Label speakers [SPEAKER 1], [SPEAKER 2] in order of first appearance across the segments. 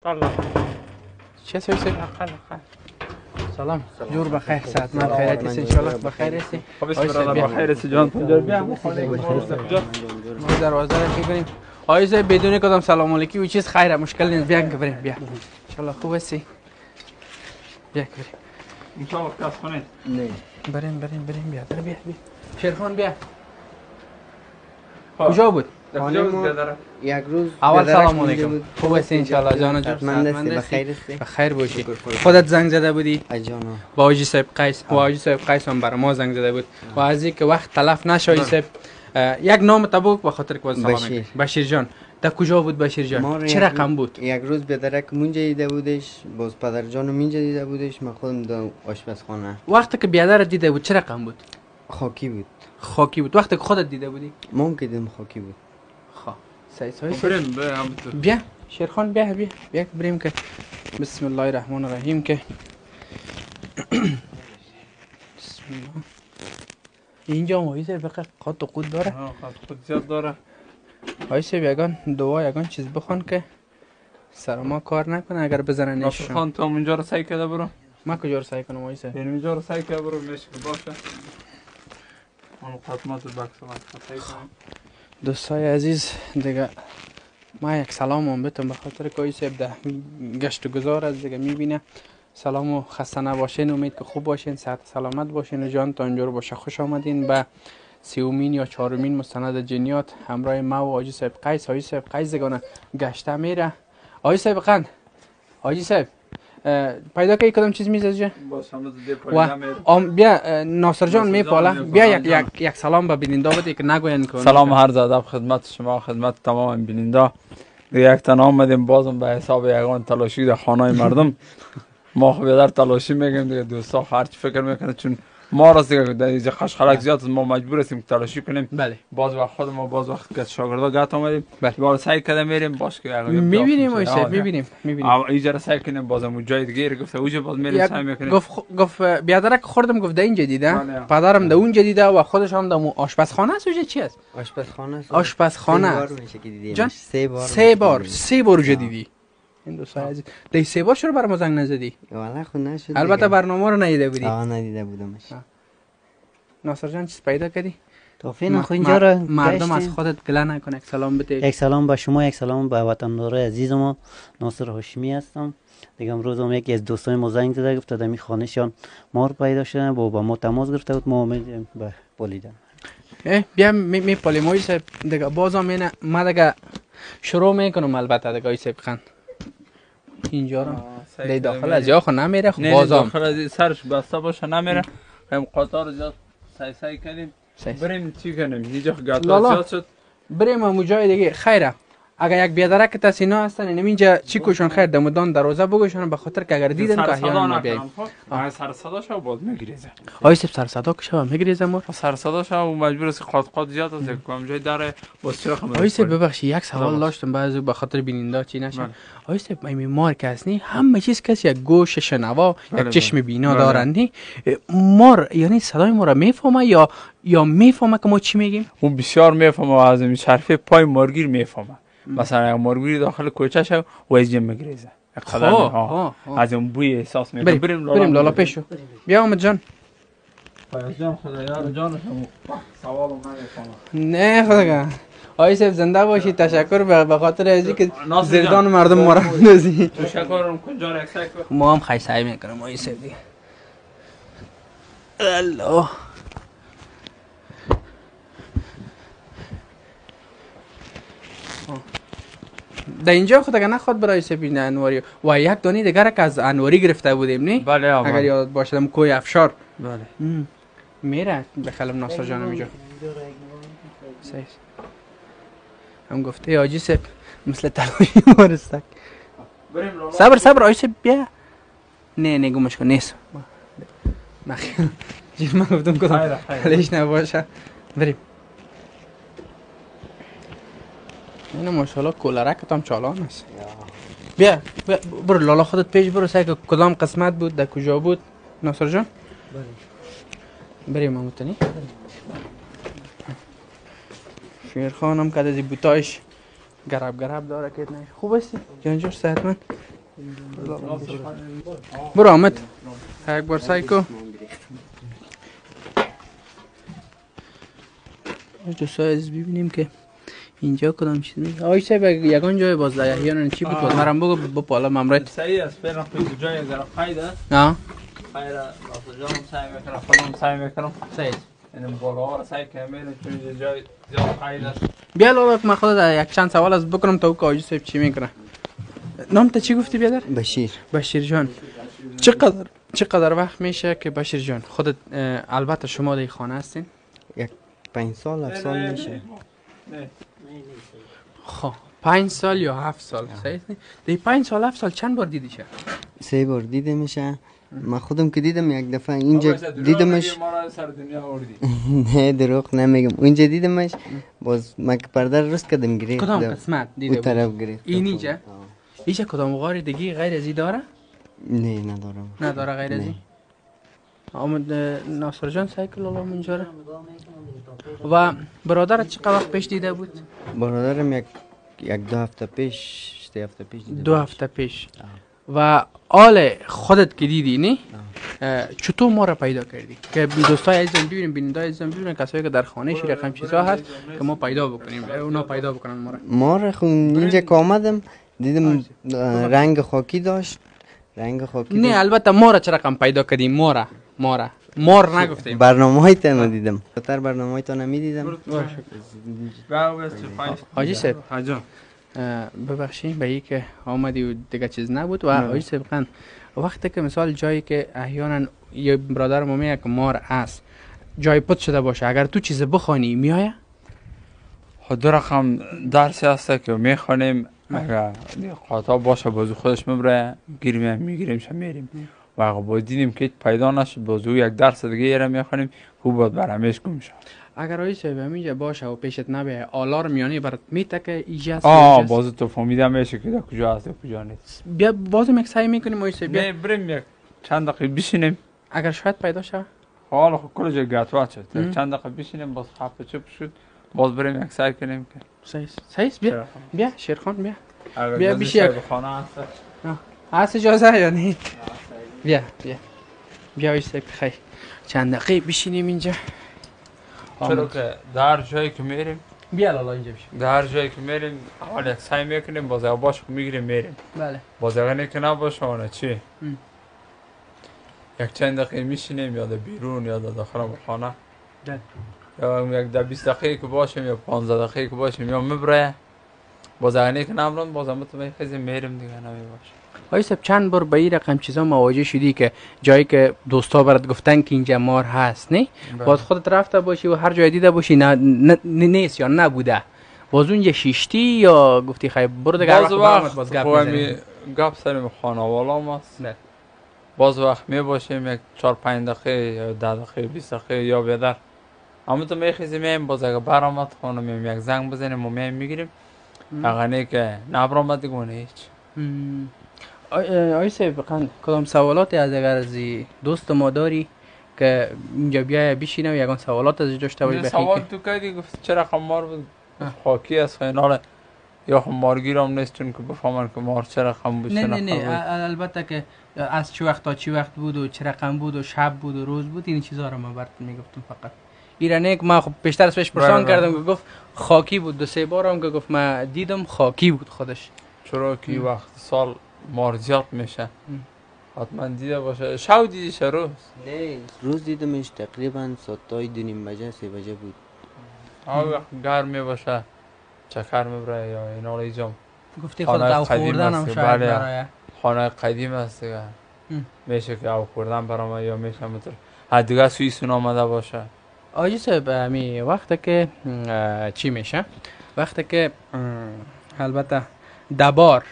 [SPEAKER 1] الله.
[SPEAKER 2] چه سویسی؟ سلام جور بخیر ساعت من خیرت است انشالله بخیر هستی.
[SPEAKER 1] بخیر است جان پنجاب بیا
[SPEAKER 2] ما دروازه رو کی کنیم آیزه بدون کدام سلام علیکی و چیز خیره مشکل نیست بیان که بریم بیا انشالله خوب هستی بیا که بریم
[SPEAKER 1] انشالله کس کنید
[SPEAKER 2] نه بریم بیا بیا شیرخان بیا کجا بود؟
[SPEAKER 3] یک روز
[SPEAKER 2] اول سلام علیکم خوب هستی انشالله جان جان
[SPEAKER 3] من بخیر هستی
[SPEAKER 2] بخیر باشی خودت زنگ زده بودی
[SPEAKER 3] جان
[SPEAKER 2] با حاجی صاحب قیس و حاجی صاحب قیس هم برای ما زنگ زده بود و از اینکه وقت تلف نشه حاجی صاحب یک نام تبوک به خاطر که سلام بشیر جان در کجا بود بشیر جان چه رقم بود
[SPEAKER 3] یک روز پدرک مونجا دیده بودش باز پدر جانو مینجا دیده بودش من خودم در آشپزخانه
[SPEAKER 2] وقتی که بیادر دیده بود چه رقم بود
[SPEAKER 3] خاکی بود
[SPEAKER 2] خاکی بود وقتی که خودت دیده بودی
[SPEAKER 3] ممکن دیدم خاکی بود
[SPEAKER 2] خب بریم بیا شیرخان بیا بریم که بسم الله الرحمن الرحیم که بسم الله اینجا مایزه بقیه قط و قود داره
[SPEAKER 1] خود زیاد داره
[SPEAKER 2] آیسه یگان دعا یگان چیز بخوان که سر ما کار نکنه اگر بزنن نشون
[SPEAKER 1] خان تو اونجا رو سعی کرده برو
[SPEAKER 2] ما کجا رو سعی کنم آیسه
[SPEAKER 1] اینجا رو سعی کرده برو میشه که باشه اون خدمات بکس من سعی کنم
[SPEAKER 2] دوستای عزیز دیگه ما یک سلام هم بتون به خاطر که آیسه ده گشت و گذار از دیگه میبینه سلام و خسته نباشین امید که خوب باشین صحت سلامت باشین و جان تا اینجا باشه خوش آمدین به سیومین یا چهارمین مستند جنیات همراه ما و حاجی صاحب قیس حاجی صاحب قیس دیگه گشته میره حاجی صاحب قند حاجی صاحب پیدا که کدام چیز میزه و بیا ناصر جان میپاله بیا یک سلام به بیننده بده که نگوین که
[SPEAKER 1] سلام هر ادب خدمت شما خدمت تمام بیننده یک تنها آمدیم بازم به حساب یگان تلاشی در خانه مردم ما خب در تلاشی میگیم دیگه دوستا هرچی فکر میکنه چون ما راست دیگه در اینجا خشخلک زیاد ما مجبور هستیم که تلاشی کنیم
[SPEAKER 2] بله
[SPEAKER 1] باز وقت خود ما باز وقت که شاگردا گات اومدیم بله بالا سعی کردیم میریم باش که
[SPEAKER 2] میبینیم وایسه میبینیم
[SPEAKER 1] اینجا را سعی کنیم بازم جای دیگه گفته اوجا باز میریم سعی میکنیم
[SPEAKER 2] گفت بیادرک خوردم گفت اینجا دیده پدرم در اونجا دیده و خودش هم در آشپزخانه است اوجا چی است آشپزخانه جان سه بار اوجا دیدی این دوستای عزیز دی سه بار چرا برام زنگ نزدی
[SPEAKER 3] والا خود نشد
[SPEAKER 2] البته برنامه رو ندیده بودی
[SPEAKER 3] ندیده بودمش
[SPEAKER 2] ناصر جان چیز پیدا کردی
[SPEAKER 3] توفین خو اینجا رو
[SPEAKER 2] مردم از خودت گله نکنه یک سلام بده
[SPEAKER 4] یک سلام به شما یک سلام به وطندارای عزیز ما ناصر هاشمی هستم دیگه امروز هم یکی از دوستای ما زنگ زده گفت در می خانهشان مار پیدا شده با ما تماس گرفته بود ما اومدیم به پالیدن
[SPEAKER 2] بیا می پالیم وایس دیگه بازم اینه ما دیگه شروع میکنم البته دیگه وایس بخند اینجا رو دی داخل از جا خو نمیره خب بازم
[SPEAKER 1] داخل از سرش بسته باشه نمیره هم قطار زیاد سعی کردیم بریم چی کنیم اینجا گاتو زیاد شد
[SPEAKER 2] بریم همون جای دیگه خیره اگر یک بیادرک تسینا هستن اینجا چی کوشن خیر دمدان دروازه بگوشن به خاطر که اگر دیدن که احیانا ما بیایم
[SPEAKER 1] سر صدا شو باز میگریزه
[SPEAKER 2] آیس سر صدا که شو میگریزه مور
[SPEAKER 1] سر صدا شو مجبور است قات زیاد است کم جای داره باز چرا خمر
[SPEAKER 2] آیس ببخشید یک سوال داشتم بعضی به خاطر بیننده چی نشه آیس مار کسی همه چیز کسی یک گوش شنوا یک چشم بینا دارندی مار یعنی صدای ما را میفهمه یا میفهمه که ما چی میگیم
[SPEAKER 1] اون بسیار میفهمه از این حرف پای مارگیر میفهمه مثلا مارگیر داخل کوچه شو و از جم میگریزه از اون بوی احساس میکنه
[SPEAKER 2] بریم لالا پیشو بیا امید جان
[SPEAKER 1] جان خدایا جانشم سوالو نمیفهمه
[SPEAKER 2] نه خدا آقای صاحب زنده باشی تشکر به خاطر ازی که زیردان مردم ما را اندازی
[SPEAKER 1] تشکرم کجا را سعی کن
[SPEAKER 2] ما هم خیلی سعی میکنم آقای صاحب دیگه الله در اینجا خود اگر نخواد برای سپین انواری و یک دانی دیگر که از انواری گرفته بودیم نه
[SPEAKER 1] بله
[SPEAKER 2] اگر یاد باشدم کوی افشار
[SPEAKER 1] بله
[SPEAKER 2] میره بخلم ناصر جانم اینجا هم گفته حاجی صاحب مثل تلاشی مارستک صبر آیسه بیا نه گمش کن نیست نخیر جیر من گفتم کدام حالش نباشه بریم اینه ماشاءالله کولرکت هم چالان است بیا برو لالا خودت پیش برو سعی که کدام قسمت بود در کجا بود ناصر جان بریم همونتنی شیرخان هم که از بوتایش گرب داره که نه خوب هستی جانجور صحتمند برو آمد یک بار سعی کن دوستای عزیز ببینیم که اینجا کدام چیز نیست آقای صاحب یگان جای باز در احیانا چی بود مرام بگو بپالا ممرد
[SPEAKER 1] صحیح است فعلا پیش جای ذره قید است
[SPEAKER 2] نه
[SPEAKER 1] خیر اصلا جانم سعی میکنم خودم سعی میکنم
[SPEAKER 2] صحیح
[SPEAKER 1] این بالا را سعی کنم چون جای زیاد قید است
[SPEAKER 2] بیا لالا من خود یک چند سوال از بکنم تا او که آقای صاحب چی میکنه نام تا چی گفتی بیادر
[SPEAKER 3] بشیر
[SPEAKER 2] بشیر جان چقدر وقت میشه که بشیر جان خودت البته شما در خانه هستین
[SPEAKER 3] 5 سال 7 سال میشه
[SPEAKER 2] خب 5 سال یا 7 سال صحیح است در 5 سال 7 سال چند بار دیدی شه
[SPEAKER 3] 3 بار دیده میشه من خودم که دیدم یک دفعه اینجا دیدمش
[SPEAKER 1] ما را سر دنیا آوردی
[SPEAKER 3] نه دروغ نمیگم اونجا دیدمش باز من که پرده رو رست کردم گرفت
[SPEAKER 2] کدام قسمت دیده
[SPEAKER 3] اون طرف گرفت
[SPEAKER 2] اینجا ایچه کدام غاری دیگه غیر از این داره
[SPEAKER 3] نه ندارم
[SPEAKER 2] نداره غیر از این آمد ناصر جان سعی کن لالا منجا را و برادرت چقدر وقت پیش دیده بود
[SPEAKER 3] برادرم یک 2 هفته پیش 3 هفته پیش دیده
[SPEAKER 2] 2 هفته پیش و آل خودت که دیدی نه چطور ما را پیدا کردی که دوستای عزیزم ببینیم بینندای عزیزم ببینن کسایی که در خانه شیر رقم چیزا هست که ما پیدا بکنیم اونا پیدا بکنن ما را
[SPEAKER 3] خون اینجا که آمدم دیدم رنگ خاکی داشت
[SPEAKER 2] نه البته ما را چه رقم پیدا کردیم مار نگفتیم
[SPEAKER 3] برنامه های تا ندیدم بهتر برنامه های تا نمیدیدم
[SPEAKER 2] حاجی صاحب ببخشید به این که آمدی و دیگه چیز نبود و حاجی صاحب وقتی که مثال جایی که احیانا یه برادر ما میگه که مار است جای پد شده باشه اگر تو چیز بخوانی میایه
[SPEAKER 1] خود دو رقم درسی هست که میخوانیم اگر قاطع باشه بازو خودش میبره میگیریم میریم و اگر باید دیدیم که پیدا نشد بازو یک درس دیگه یه را میخوانیم خوب باید برهمش گم شد
[SPEAKER 2] اگر آیی صاحب همینجا باشه و پیشت نبیه آلار میانی برات میته که ایجاست
[SPEAKER 1] بازو تو فهمیده میشه که کجا هست و کجا نیست
[SPEAKER 2] بیا بازم یک سعی میکنیم آیی صاحب
[SPEAKER 1] نه بریم یک چند دقیقه بشینیم
[SPEAKER 2] اگر شاید پیدا شد
[SPEAKER 1] حالا خب کل جای گتوات شد چند دقیقه بشینیم باز خفه چپ شد باز بریم یک سعی کنیم که
[SPEAKER 2] صحیح بیا شیرخان بیا بیشی
[SPEAKER 1] یک خانه
[SPEAKER 2] هست اجازه یا نه بیا آیی صاحب خیلی چند دقیقه بشینیم اینجا
[SPEAKER 1] چرا که در جایی که میریم
[SPEAKER 2] بیا لالا اینجا بشیم
[SPEAKER 1] در جایی که میریم اول یک سعی میکنیم باز اگه باشه که میگیریم میریم
[SPEAKER 2] بله
[SPEAKER 1] باز اگه نه که نباشه آنه چی یک چند دقیقه میشینیم یا در بیرون یا در داخل خانه یا یک 20 دقیقه که باشیم یا 15 دقیقه که باشیم یا میبره باز اگه نه که نمرون باز هم تو خیلی میریم دیگه نمیباشه
[SPEAKER 2] آقای صاحب چند بار به این رقم چیزا مواجه شدی که جایی که دوستا برات گفتن که اینجا مار هست نه باز خودت رفته باشی و هر جای دیده باشی نیست یا نبوده باز اونجا شیشتی یا گفتی خیلی برو دیگه
[SPEAKER 1] باز گپ سریم خانوالا ماست باز وقت می باشیم یک 4-5 دقیقه یا 10 دقیقه 20 دقیقه یا بیادر اما تو میخیزیم میم باز اگه برآمد خانه میم یک زنگ بزنیم و میم میگیریم اگه نه که نبرآمد دیگه هیچ
[SPEAKER 2] آقای صاحب کدام سوالاتی از اگر از دوست ما داری که اینجا بیای بشینه و یگان سوالات ازش داشته باشی بخی
[SPEAKER 1] سوال تو کردی گفت چرا مار بود خاکی است خیلی یا مارگیر هم نیست چون که بفهمن که مار چه رقم بود
[SPEAKER 2] نه البته که از چه وقت تا چه وقت بود و چه رقم بود و شب بود و روز بود این چیزا رو من برات میگفتم فقط ایرانه که من خب پیشتر از پیش پرسان کردم که گفت خاکی بود 2-3 بارم که گفت من دیدم خاکی بود خودش
[SPEAKER 1] چرا که وقت سال مار زیاد میشه حتما دیده باشه شو دیدیش روز
[SPEAKER 3] نه روز دیدمش تقریبا ساعتای 2:30 بجه 3 بجه بود
[SPEAKER 1] وقت گرم باشه چکر میبره یا اینا رو ایجام
[SPEAKER 2] گفتی خود او خوردن هم شاید برای
[SPEAKER 1] خانه قدیم است دیگه میشه که او خوردن برام یا میشه متر دیگه سوئیسون آمده باشه
[SPEAKER 2] آجی صاحب می وقتی که چی میشه وقتی که البته دبار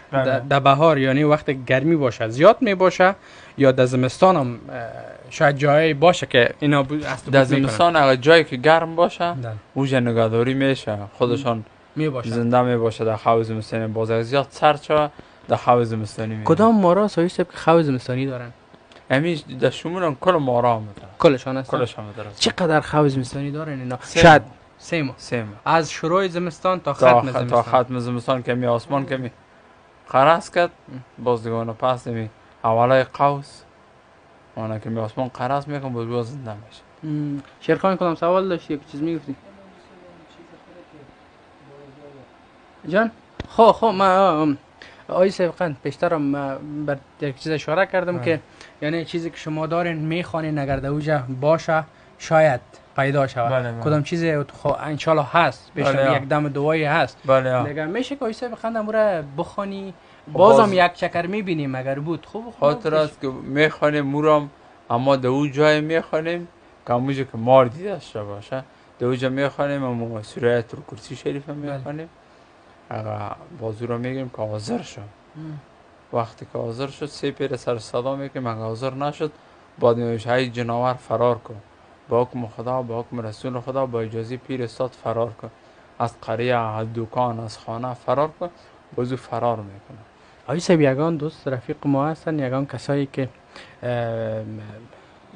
[SPEAKER 2] در بهار یعنی وقت گرمی باشه زیاد می باشه یا در زمستان هم شاید جایی باشه که اینا
[SPEAKER 1] در زمستان اگر جایی که گرم باشه اوجه نگهداری میشه خودشان زنده می باشه در حوض زمستانی باز زیاد سرد شده در حوض زمستانی میشه
[SPEAKER 2] کدام مارا سایه صاحب که حوض زمستانی دارن
[SPEAKER 1] امیش در شمولن کل مارا هم دارن
[SPEAKER 2] کلشان هست
[SPEAKER 1] کلشان دارن
[SPEAKER 2] چقدر حوض زمستانی دارن اینا شاید 3 ماه
[SPEAKER 1] 3 ماه
[SPEAKER 2] از شروع زمستان تا
[SPEAKER 1] تا
[SPEAKER 2] ختم زمستان.
[SPEAKER 1] تا ختم زمستان کمی آسمان کمی قرص کرد باز دیگه اونو پس نمی اولای قوس اونو کمی آسمان قرص میکن باز زنده میشه.
[SPEAKER 2] شیرخان کدام سوال داشتی یک چیز میگفتی جان؟ خب ما آقای سبقان پیشترم بر یک چیز اشاره کردم که یعنی چیزی که شما دارین میخوانین اگر در اوجه باشه شاید پیدا شود. کدام چیزی انشالله هست پیشتر یک دم دوایی هست دیگه میشه که آقای سبقان امور بخوانی بازم یک چکر میبینیم اگر بود خوب
[SPEAKER 1] خاطر است که میخوانیم مورم اما در اون جای میخوانیم که همونجا که مار دیدش را باشه در اونجا میخوانیم اما سوره آیت الکرسی شریف میخوانیم اگر بازو را میگیم که حاضر شد وقتی که حاضر شد 3 پیر سر صدا میکنیم اگر حاضر نشد بعد میشه های جناور فرار کن با حکم خدا با حکم رسول خدا با اجازه پیر استاد فرار کن از قریه از دکان از خانه فرار کن بازو فرار میکنه.
[SPEAKER 2] آقای صاحب یگان دوست رفیق ما هستن یگان کسایی که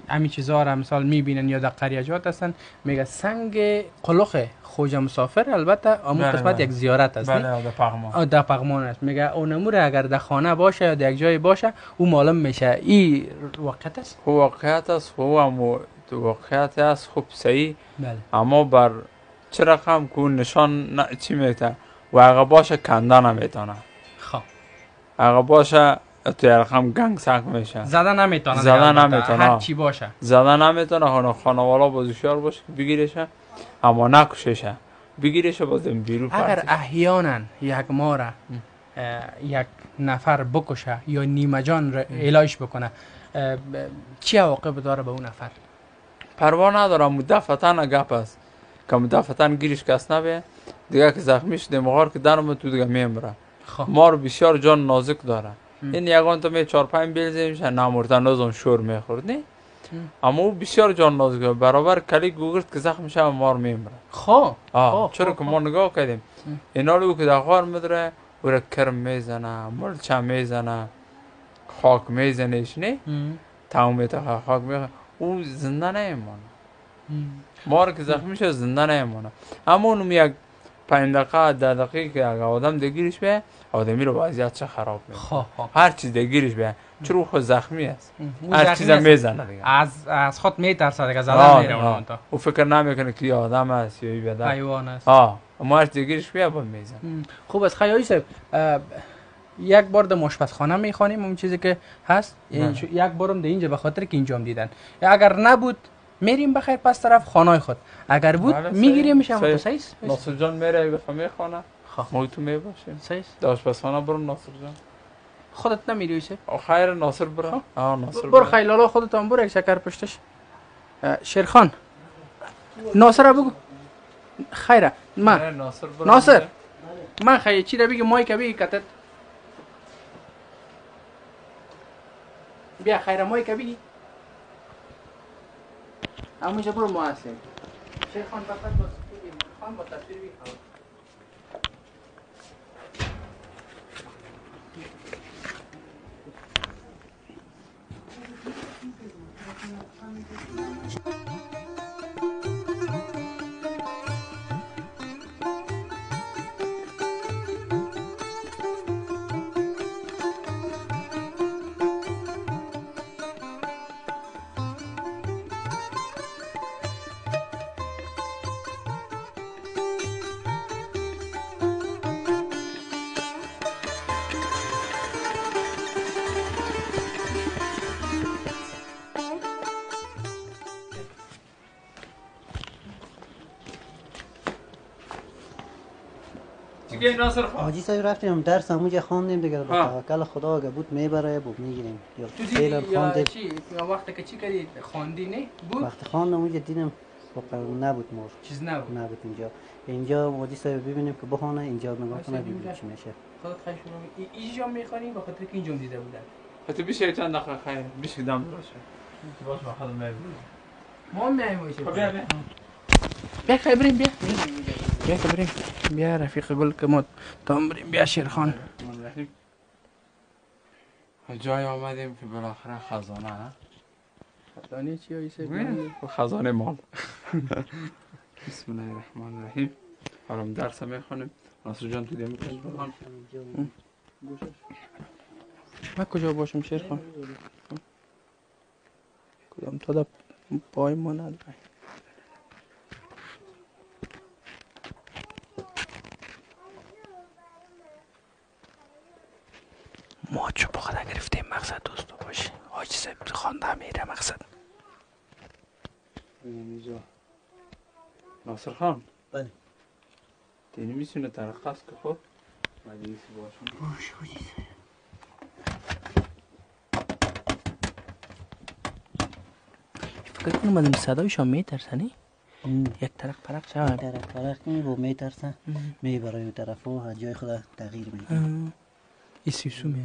[SPEAKER 2] همین چیزا را مثال میبینن یا در قریجات هستن میگه سنگ قلخ خوجه مسافر البته اون قسمت یک زیارت است
[SPEAKER 1] بله در پغمان
[SPEAKER 2] در پغمان است میگه اونمور اگر در خانه باشه یا در یک جای باشه او معلوم میشه این واقعیت است
[SPEAKER 1] خو واقعیت است خو هم واقعیت است خوب صحیح
[SPEAKER 2] بله
[SPEAKER 1] اما بر چه رقم که نشان چی میتونه و اگه باشه کنده نمیتونه
[SPEAKER 2] خب
[SPEAKER 1] اگه باشه تو رقم گنگ سک میشه
[SPEAKER 2] زدن نمیتونه
[SPEAKER 1] زدن نمیتونه
[SPEAKER 2] هر چی باشه
[SPEAKER 1] زدن نمیتونه خانوالا بازوشیار باشه که بگیرشه اما نکششه بگیرشه بازم بیرو
[SPEAKER 2] اگر احیانا یک ماره یک نفر بکشه یا نیمه جان علاج بکنه چی عواقب داره به اون نفر؟
[SPEAKER 1] پروا نداره مدافعتن گپ است که مدافعتن گیرش کس نبه دیگه که زخمی شده مغار که درم تو دیگه میمره. مار بسیار جان نازک داره این یگان تو می 4-5 بیلزه میشه نمورتن روزم شور میخورد نه اما او بسیار جان نازک داره برابر کلی گوگرد که زخم میشه مار میمره. چرا که ما نگاه کردیم اینا رو که در غار میداره او را کرم میزنه ملچه میزنه خاک میزنهش نه تمومیت خاک میزنه او زنده نیمونه مار که زخمی میشه زنده نیمونه اما اونم یک 5 دقیقه 10 دقیقه که اگه آدم دگیرش به آدمی رو وضعیت چه خراب میکنه هر چیز دگیرش به چرا خود زخمی است هر چیز میزنه دیگه
[SPEAKER 2] از خود میترسه دیگه زدن میره اون تا
[SPEAKER 1] او فکر نمیکنه که آدم است یا بیادر
[SPEAKER 2] حیوان است
[SPEAKER 1] اما هر چیز دگیرش به بود میزنه.
[SPEAKER 2] خوب است خیلی صاحب یک بار در آشپزخانه میخوانیم اون چیزی که هست یک بارم در اینجا به خاطر که اینجام دیدن اگر نبود میریم بخیر پس طرف خانه خود اگر بود میگیریم میشم صحیح
[SPEAKER 1] ناصر جان میره یک دفعه میخوانه ما تو میباشیم
[SPEAKER 2] صحیح
[SPEAKER 1] در آشپزخانه برو ناصر جان
[SPEAKER 2] خودت نمیری ویسه
[SPEAKER 1] خیر ناصر برو ناصر
[SPEAKER 2] برو خیلی لالا خودت هم برو یک شکر پشتش شیرخان ناصر بگو خیره من ناصر من خیلی چی را بگی مایک بگی کتت بیا خیره مایک بگی همونجا برو ما هستیم شیرخان فقط با خان با تصویر بگی
[SPEAKER 4] حاجی صاحب رفتیم درس همونجا خواندیم دیگه با توکل خدا اگه بود میبره بود میگیریم یا فعلا خواندیم
[SPEAKER 2] یا وقتی که چی کردی خواندی نه بود
[SPEAKER 4] وقتی خواندم اونجا دیدم نبود مور
[SPEAKER 2] چیز نبود
[SPEAKER 4] اینجا حاجی صاحب ببینیم که بخونه اینجا نگاه کنه ببینیم چی میشه
[SPEAKER 2] خودت خیلی شروع اینجا میخوانی به خاطر که اینجا دیده بودن
[SPEAKER 1] حتی بیشه چند دقیقه خیر بیشه دم باشه باش ما خودم میبینیم
[SPEAKER 2] ما میایم واسه بیا خیلی بریم بیا بریم بیا رفیق گل که ما تام بریم بیا شیرخان
[SPEAKER 1] جای آمدیم که بالاخره خزانه
[SPEAKER 2] خزانه چی هست؟
[SPEAKER 1] خزانه مال بسم الله الرحمن الرحیم. حالا درس میخونیم. ناصر جان تو دیگه بخون.
[SPEAKER 2] من کجا باشم شیر خان؟ کدام تا دا پای ما نداره. ما چو بخدا گرفتیم مقصد دوستو باشیم. حاج صاحب خوانده میره مقصد.
[SPEAKER 1] اینجا ناصر خان.
[SPEAKER 4] بله.
[SPEAKER 1] تینی میتونه ترقص که خود مجلسی باشم.
[SPEAKER 4] باش حاجی صاحب.
[SPEAKER 2] فکر کنم از این صدایشان میترسنی؟ یک طرق پرق شود.
[SPEAKER 4] طرف فرق کنی با میترسن می برای اون طرف ها جای خدا تغییر میکنه.
[SPEAKER 2] این سیسومه.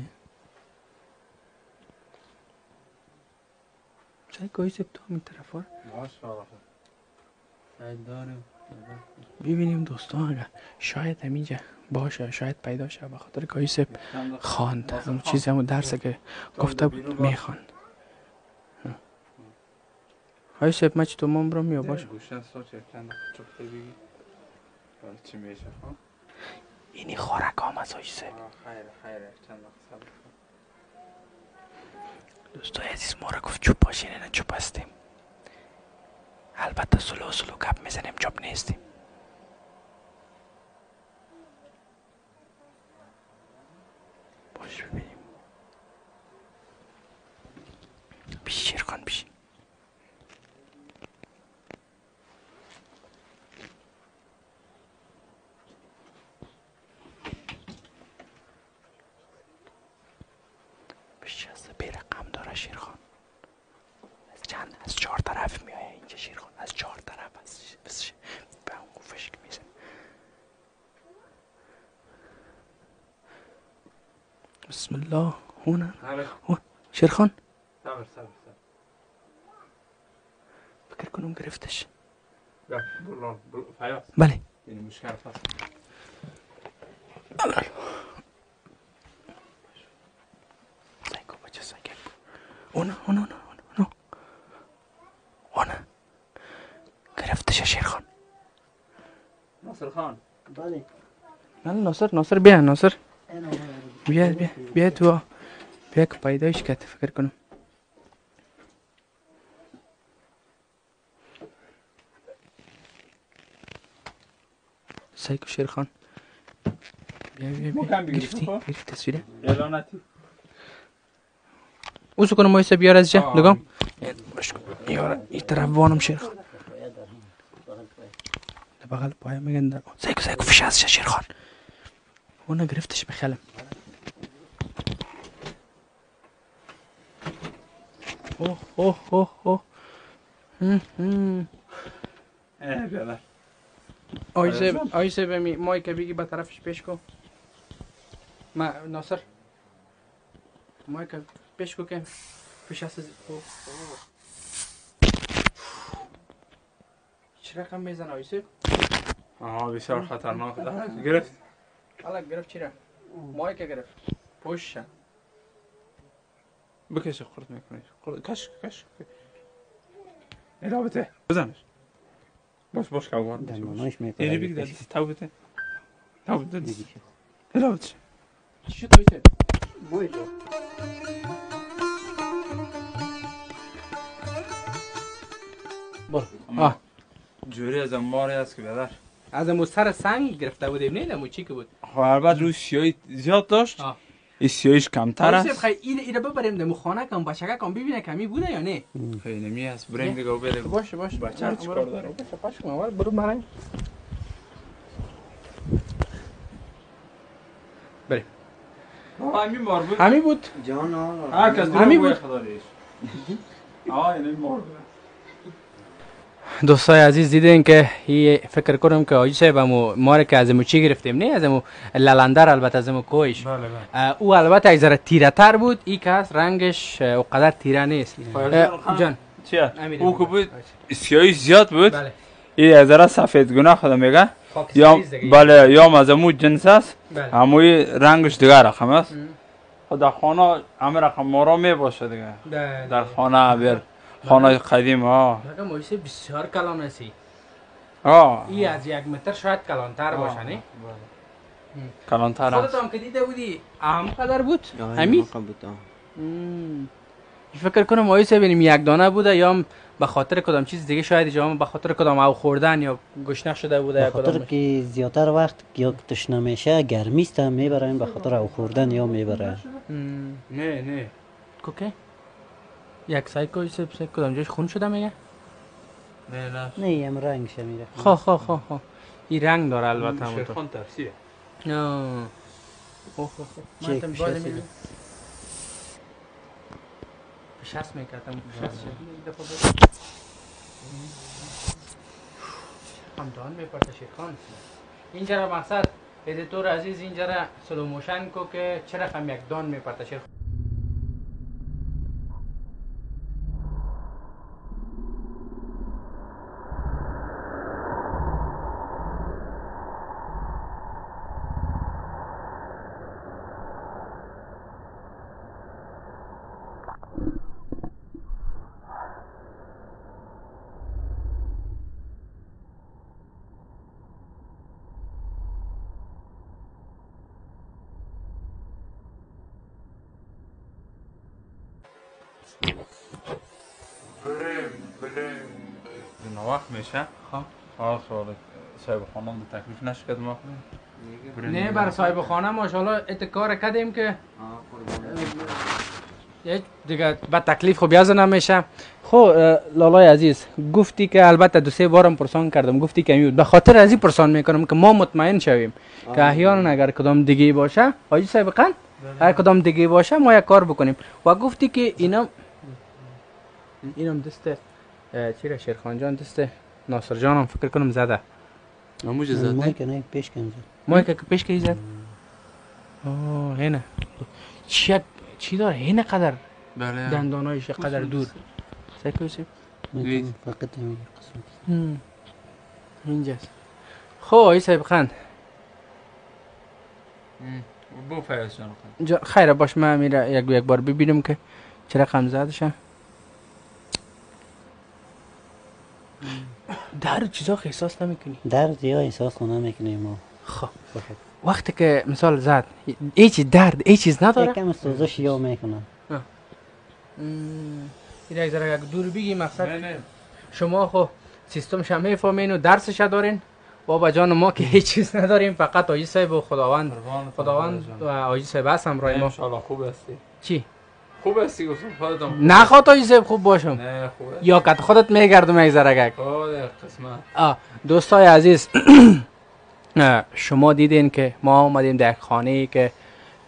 [SPEAKER 2] چای گویی سب تو همین طرف ها
[SPEAKER 1] ماشاءالله. سعید داریم.
[SPEAKER 2] ببینیم دوستان اگر شاید همینجا باشه شاید پیدا شه به خاطر گویی سب خواند همون چیزی همون درسه که گفته بود میخواند. های سب من چی تو من برم یا باشه
[SPEAKER 1] گوشن ساچ چند چفته بگی برای چی میشه ها؟
[SPEAKER 2] اینی خورک هم از های سب
[SPEAKER 1] خیر چند صبر کن.
[SPEAKER 2] دوستای عزیز ما را گفت چوب باشین نه چوب هستیم. البته سلو گپ میزنیم چوب نیستیم. باش ببینیم بیش شیرخان بیش. بیش از به رقم داره شیرخان. از 4 طرف میایه اینجا شیرخان. از 4 طرف از به اون گوفش که میزن. بسم الله هونه شیرخان.
[SPEAKER 1] صبر
[SPEAKER 2] فکر کنم گرفتش.
[SPEAKER 1] بلان فیاض
[SPEAKER 2] بله
[SPEAKER 1] این مشکل هست.
[SPEAKER 2] سایکو بچه سایکو اون گرفتش شیرخان.
[SPEAKER 1] ناصر خان.
[SPEAKER 4] بله.
[SPEAKER 2] ناصر بیا ناصر بیا تو بیا که پیدایش کرد فکر کنم. سایکو شیرخان بیا گرفتی تصویره
[SPEAKER 1] اعلاناتی
[SPEAKER 2] اوزو کنم مایسه بیار از جا لگام این طرف وانم شیرخان بغل پای میگن در سایکو فش از شیرخان. اون گرفتش بخلم. اوه
[SPEAKER 1] بیادر
[SPEAKER 2] آیسه بمی مای که بگی به طرفش پیش کو. ما ناصر مای که پیش کو که پیش از چه رقم میزن آیسه؟
[SPEAKER 1] بسیار خطرناک ده. گرفت
[SPEAKER 2] حالا گرفت چی را؟ مای که گرفت پوش
[SPEAKER 1] بکشه خورد میکنی کش این رابطه بزنش باش که اوان
[SPEAKER 4] دنبانایش میپره.
[SPEAKER 1] اینی بگی دست تاو بده این رابطه
[SPEAKER 2] چی شد آیسه؟
[SPEAKER 4] بوی تو.
[SPEAKER 2] برو
[SPEAKER 1] جوری از اماری هست که بیادر
[SPEAKER 2] از امو سر سنگ گرفته بودیم نه امو چی که بود؟
[SPEAKER 1] خب البته روی سیایی زیاد داشت این سیاییش کمتر
[SPEAKER 2] آیسه
[SPEAKER 1] است.
[SPEAKER 2] خیلی اینه ببریم دمو خانه کم بچگه کم ببینه کمی بوده یا نه؟
[SPEAKER 1] خیلی نمی هست بریم دیگه و بده
[SPEAKER 2] باشه
[SPEAKER 1] بچه چی کار داره
[SPEAKER 2] باشه اول برو بریم بریم
[SPEAKER 1] همین مار بود
[SPEAKER 2] همین بود
[SPEAKER 3] جان
[SPEAKER 1] هر کس
[SPEAKER 2] همین بود.
[SPEAKER 1] خدا ریش این مار بود.
[SPEAKER 2] دوستای عزیز دیدین که فکر کنم که آجی صاحب ما که از امو چی گرفتیم نه از امو لالندر البته از امو کویش او البته از ذره تیره تر بود این که هست رنگش اونقدر تیره نیست جان
[SPEAKER 1] چیه؟ او که بود سیایی زیاد بود
[SPEAKER 2] بله
[SPEAKER 1] این از ذره سفید گونه خدا میگه یا بله یا از امو جنس است هموی رنگش دیگه رقم است در خانه همه رقم مارا می باشه دیگه در خانه بیر خانه قدیم ها
[SPEAKER 2] رقم آجی بسیار کلان هستی این از 1 متر شاید کلانتر باشه نه؟
[SPEAKER 1] کلانتر
[SPEAKER 2] خودت
[SPEAKER 1] هست.
[SPEAKER 2] هم که دیده بودی هم قدر بود؟
[SPEAKER 3] آه،
[SPEAKER 2] همین؟
[SPEAKER 3] موقع بود، آه.
[SPEAKER 2] فکر کنم آیه ببینیم 1 دانه بوده یا هم به خاطر کدام چیز دیگه شاید جا به خاطر کدام او خوردن یا گشنه شده بوده
[SPEAKER 4] به
[SPEAKER 2] یا
[SPEAKER 4] خاطر
[SPEAKER 2] کدام
[SPEAKER 4] که زیادتر وقت یا تشنه میشه گرمیست هم میبرن به خاطر او خوردن یا میبره.
[SPEAKER 1] نه
[SPEAKER 2] کوکه یک سایکو سه کدام جاش خون شده میگه
[SPEAKER 1] نه
[SPEAKER 4] نه هم رنگ میره.
[SPEAKER 2] خو این رنگ داره البته همونطور
[SPEAKER 1] شیرخان ترسیه.
[SPEAKER 2] من تم باز
[SPEAKER 4] شست
[SPEAKER 2] میگم شست میکردم شست هم دان میپرده شیرخان اینجا را مقصد ادیتور عزیز اینجا را سلو موشن کو که چه رقم 1 دان میپرده شیرخان
[SPEAKER 1] وقت میشه. خب صاحب خانم تکلیف نشد ما.
[SPEAKER 2] نه بر صاحب خانه ماشاءالله اتکار کردیم که دیگه با تکلیف خب یازه نمیشه. خب لالای عزیز گفتی که البته 2-3 بارم پرسان کردم گفتی که میود به خاطر از این پرسان میکنم که ما مطمئن شویم که احیانا اگر کدام دیگه باشه حاجی صاحب قند اگر کدام دیگه باشه ما یک کار بکنیم و گفتی که اینم دست چی را شیرخان جان دست ناصر جانم فکر کنم زده
[SPEAKER 1] نموج زد
[SPEAKER 4] ما
[SPEAKER 1] نه.
[SPEAKER 4] که نه پیش کنید.
[SPEAKER 2] ما که پیش کی زد هنه چی داره هنه قدر
[SPEAKER 1] بله.
[SPEAKER 2] دندانایش قدر دور سکوسی
[SPEAKER 4] فقط همین قسمت.
[SPEAKER 2] اینجاست خب آقای صاحب خان
[SPEAKER 1] بو فیاض جان.
[SPEAKER 2] خیره باش من میره یک بار ببینم که چه رقم زدشه در چیزا احساس نمیکنی
[SPEAKER 4] درد یا احساس نمیکنیم ما.
[SPEAKER 2] خب وقتی که مثال زد هیچ درد هیچ چیز نداره
[SPEAKER 4] یکم سوزش یا میکنم.
[SPEAKER 2] این یک ذره یک دور بگی مقصد
[SPEAKER 1] نه.
[SPEAKER 2] شما خب سیستمش هم میفهمین و درسش دارین بابا جان ما که هیچ چیز نداریم فقط آجی صاحب و خداوند و آجی صاحب هست همراه ما
[SPEAKER 1] ان شاء الله خوب هستی.
[SPEAKER 2] چی
[SPEAKER 1] خوب هستی گفتم خودتم.
[SPEAKER 2] نخواد آجی صاحب خوب باشم
[SPEAKER 1] نه خوبه.
[SPEAKER 2] یا که خودت میگردم یک ذره
[SPEAKER 1] خود قسمت.
[SPEAKER 2] دوستای عزیز شما دیدین که ما آمدیم در یک خانه که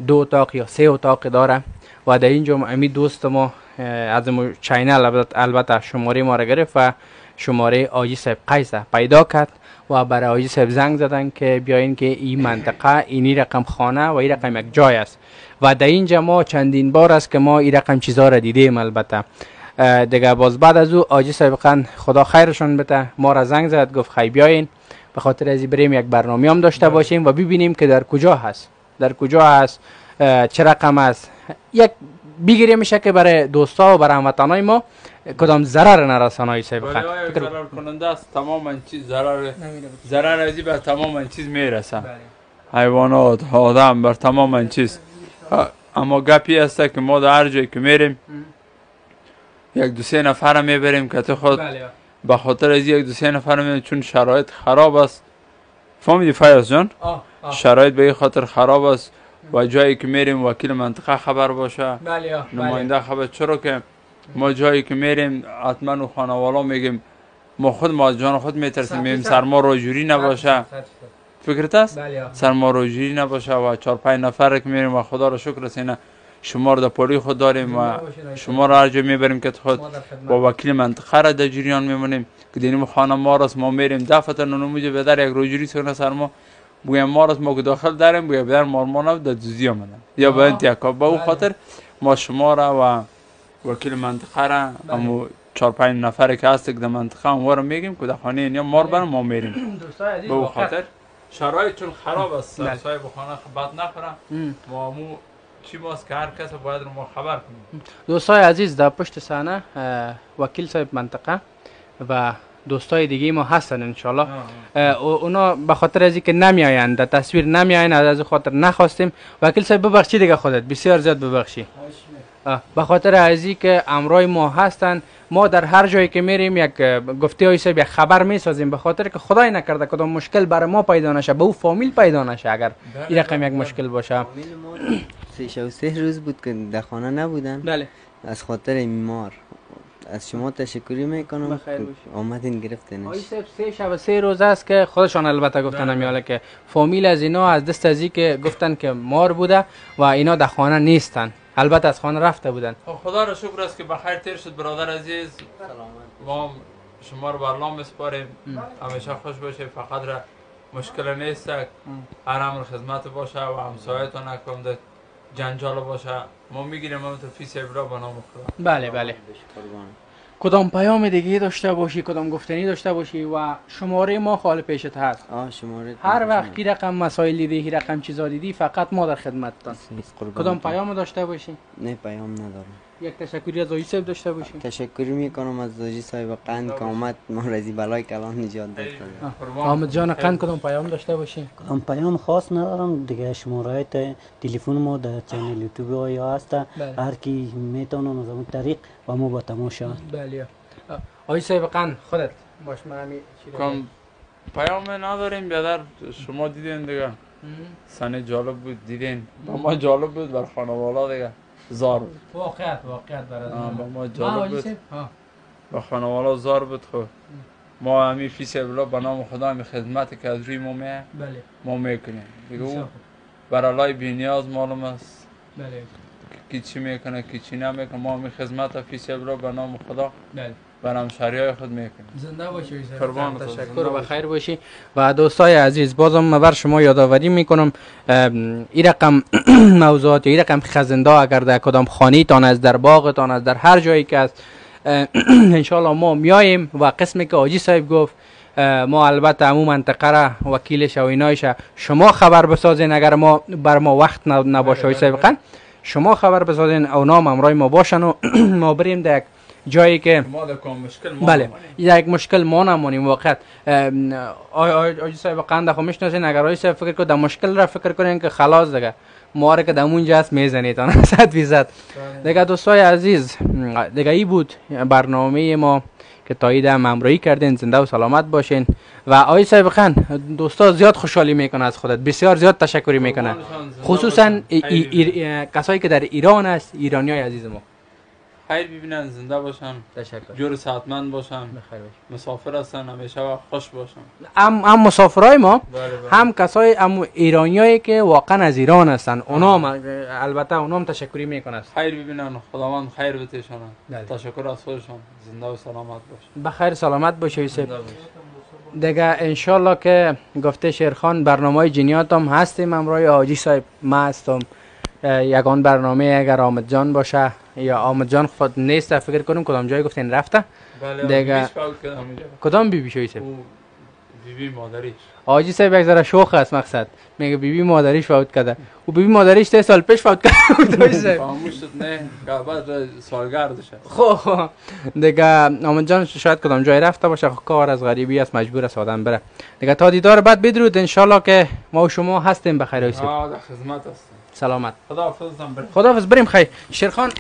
[SPEAKER 2] 2 اتاق یا 3 اتاق داره و در اینجا امی دوست ما از چینل البته شماره ما را گرفت و شماره آجی صاحب قیس پیدا کرد و برای آجی صاحب زنگ زدن که بیاین که این منطقه اینی رقم خانه و این رقم یک جای است و در اینجا ما چندین بار است که ما این رقم چیزها را دیدیم البته دیگه باز بعد از او آجی صاحب خدا خیرشون بده ما را زنگ زد گفت خی بیاین به خاطر از بریم یک برنامه هم داشته باشیم و ببینیم که در کجا هست چه رقم است یک بگیری میشه که برای دوستا و برای هموطنای ما کدام ضرر نرسانه های صاحب
[SPEAKER 1] ولی آیا ضرر کننده است تمام چیز ضرر ازی بر تمام چیز میرسه. حیوانات آدم بر تمام چیز. اما گپی است که ما در هر جایی که میریم 1-2-3 نفر میبریم که تو خود به خاطر از 1-2-3 نفر میبریم چون شرایط خراب است. فهمیدی فیاض جان؟ شرایط به این خاطر خراب است و جایی که میریم وکیل منطقه خبر باشه نماینده خبر چرا که ما جایی که میریم حتما و خانوالا میگیم ما جان خود میترسیم میگیم سرما رو جوری نباشه فکرت است؟ سرما رو جوری نباشه و 4-5 نفر که میریم و خدا رو شکر است اینا شما رو در پولی خود داریم و شما رو هر جا میبریم که خود با وکیل منطقه را در جریان میمونیم که دینیم خانه ما راست ما میریم دفعه نموجه به در یک رو جوری سرنا سرما بگویم ما راست ما که داخل داریم بگویم بدر مارمانه در دوزی آمدن یا به انتیاکا با او خاطر ما شما را و وکیل منطقه را امو 4-5 نفر که هست که در منطقه هم رو میگیم که در خانه اینیا مار برم ما میریم به او خاطر شرایط چون خراب است صاحب خانه بد نخورم ما امو چی ماست که هر کس باید رو ما خبر کنیم.
[SPEAKER 2] دوستای عزیز در پشت صحنه وکیل صاحب منطقه و دوستای دیگه ما هستن انشالله. اونا به خاطر از اینکه نمیآیند در تصویر نمیآیند از خاطر نخواستیم. وکیل صاحب ببخشید دیگه، خودت بسیار زیاد ببخشی. به خاطر از اینکه امرای ما هستن، ما در هر جایی که میریم یک گفته های صاحب یک خبر میسازیم، به خاطر که خدای نکرده کدام مشکل برای ما پیدا نشه، به او فامیل پیدا نشه. اگر این رقم یک مشکل باشه،
[SPEAKER 3] 3 روز بود که در خانه نبودن.
[SPEAKER 2] بله.
[SPEAKER 3] از خاطر بیمار از شما تشکری میکنم که آمدین گرفتنش.
[SPEAKER 2] آقای صاحب 3 شب 3 روز است که خودشان البته گفتن میاله که فامیل از اینا از دست از که گفتن که مار بوده و اینا در خانه نیستن. البته از خانه رفته بودن.
[SPEAKER 1] خدا را شکر است که بخیر تیر شد برادر عزیز. ما شما رو برلام میسپاریم. همیشه خوش باشه، فقط را مشکل نیست، هر امر خدمت باشه و همسایتون نکنم جنجال باشه. ما میگیریم هم تو فیس ابرا به نام خدا.
[SPEAKER 2] بله بله. کدام پیام دیگه داشته باشی، کدام گفتنی داشته باشی و شماره ما خال پیشت هست.
[SPEAKER 3] شماره
[SPEAKER 2] هر وقت کی رقم مسائل دیدی، رقم چیزا دیدی، فقط ما در خدمتتان. کدام پیام داشته باشی؟
[SPEAKER 3] نه پیام ندارم.
[SPEAKER 2] یک تشکری از آقای صاحب داشته باشی.
[SPEAKER 3] تشکری میکنم از آقای صاحب قند که آمد ما را از بلای کلان نجات داد.
[SPEAKER 2] حامد جان قند کدام پیام داشته باشی؟
[SPEAKER 4] کدام پیام خاص ندارم دیگه. شماره تلفن ما در چنل یوتیوب آیا هست، هر کی میتونه از اون طریق با ما با تماشا.
[SPEAKER 2] بله. آقای صاحب قند خودت باش من همین
[SPEAKER 1] کم پیام نداریم بیادر. شما دیدین دیگه سنه جالب بود، دیدین با ما جالب بود، بر خانوالا دیگه زار بود.
[SPEAKER 2] واقعیت برای
[SPEAKER 1] با ما جالب بود، با خانوالا زار بود. خب ما همین فیس ابلا به نام خدا همین خدمت که از روی ما میه ما میکنیم دیگه. او برای بینیاز معلوم است کی چی میکنه کی چی نمیکنه. ما همین خدمت فیس ابلا به نام خدا بر همشهریای خود میکنیم.
[SPEAKER 2] زنده باشی.
[SPEAKER 1] تشکر
[SPEAKER 2] و بخیر باشی. و دوستای عزیز بازم بر شما یادآوری میکنم این رقم موضوعات، این رقم خزنده اگر در کدام خانه تان است، در باغتان است، در هر جایی که است، انشالله ما میاییم و قسمی که حاجی صاحب گفت ما البته عموم منطقه را وکیلش و اینایش شما خبر بسازین. اگر ما بر ما وقت نباشه حاجی صاحب شما خبر بسازین او نام امرای ما باشن و ما بریم در جایی که بله یک مشکل ما نمونیم. واقعا آجی صاحب قنده خو میشناسین. اگر آجی صاحب فکر کنید در مشکل را فکر کنین که خلاص دیگه ما را که دمونجا هست میزنید 100%. دیگه دوستای عزیز دیگه ای بود برنامه ما که تایید هم همراهی کردین. زنده و سلامت باشین. و آقای صاحب خان دوستا زیاد خوشحالی میکنه از خودت، بسیار زیاد تشکری میکنه، خصوصا کسایی که در ایران است، ایرانیای عزیز ما.
[SPEAKER 1] خیر ببینن، زنده باشن،
[SPEAKER 2] تشکر،
[SPEAKER 1] جور صحتمند باشن،
[SPEAKER 2] بخیر باشن،
[SPEAKER 1] مسافر هستن همیشه و خوش باشن.
[SPEAKER 2] هم مسافرای ما هم کسای هم ایرانیایی که واقعا از ایران هستن، اونا البته اونا هم تشکری میکنن.
[SPEAKER 1] خیر ببینن، خداوند خیر بتشونن. تشکر از خودشان. زنده و سلامت باش.
[SPEAKER 2] بخیر سلامت باشه یوسف. دیگه انشالله که گفته شیرخان برنامه جنیات هم هستیم همراه حاجی صاحب. ما هستم یگان برنامه اگر حامد جان باشه یا حامد جان خود نیست فکر کنم کدام جای گفتین رفته.
[SPEAKER 1] بله
[SPEAKER 2] دیگه کدام بیبی شوی صاحب؟
[SPEAKER 1] بیبی مادریش.
[SPEAKER 2] حاجی صاحب یک ذره شوخ است مقصد. میگه بیبی مادریش فوت کرده. او بیبی مادریش 3 سال پیش فوت کرده. حاجی صاحب
[SPEAKER 1] خاموش شد نه بعد سالگردشه.
[SPEAKER 2] خب دیگه حامد جان شاید کدام جای رفته باشه، کار از غریبی است، مجبور است آدم بره. دیگه تا دیدار بعد بدرود ان شاء الله که ما و شما هستیم بخیر.
[SPEAKER 1] در خدمت هستیم.
[SPEAKER 2] سلامت.
[SPEAKER 1] خداحافظ.
[SPEAKER 2] خداحافظ. بریم خیر. شیرخان